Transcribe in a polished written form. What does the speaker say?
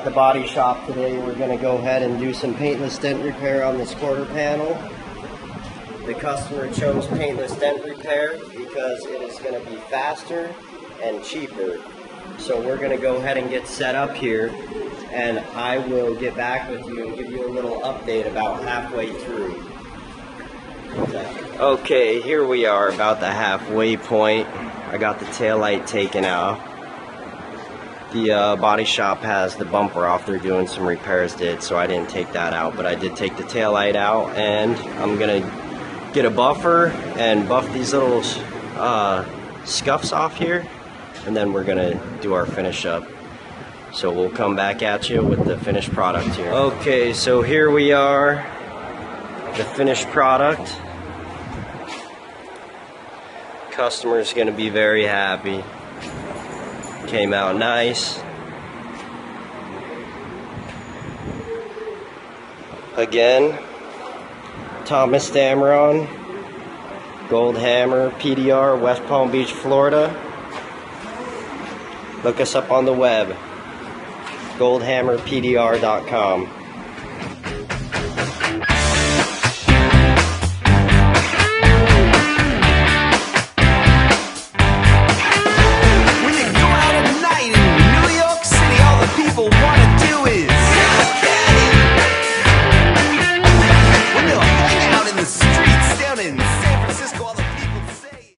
at the body shop today. We're going to go ahead and do some paintless dent repair on this quarter panel. The customer chose paintless dent repair because it is going to be faster and cheaper. So we're going to go ahead and get set up here, and I will get back with you and give you a little update about halfway through. Okay, here we are about the halfway point. I got the tail light taken out. The body shop has the bumper off. They're doing some repairs so I didn't take that out, but I did take the tail light out, and I'm gonna get a buffer and buff these little scuffs off here, and then we're gonna do our finish up. So we'll come back at you with the finished product here. Okay, so here we are, the finished product. Customer's gonna be very happy. Came out nice. Again, Thomas Dameron, Gold Hammer, PDR, West Palm Beach, Florida. Look us up on the web, goldhammerpdr.com.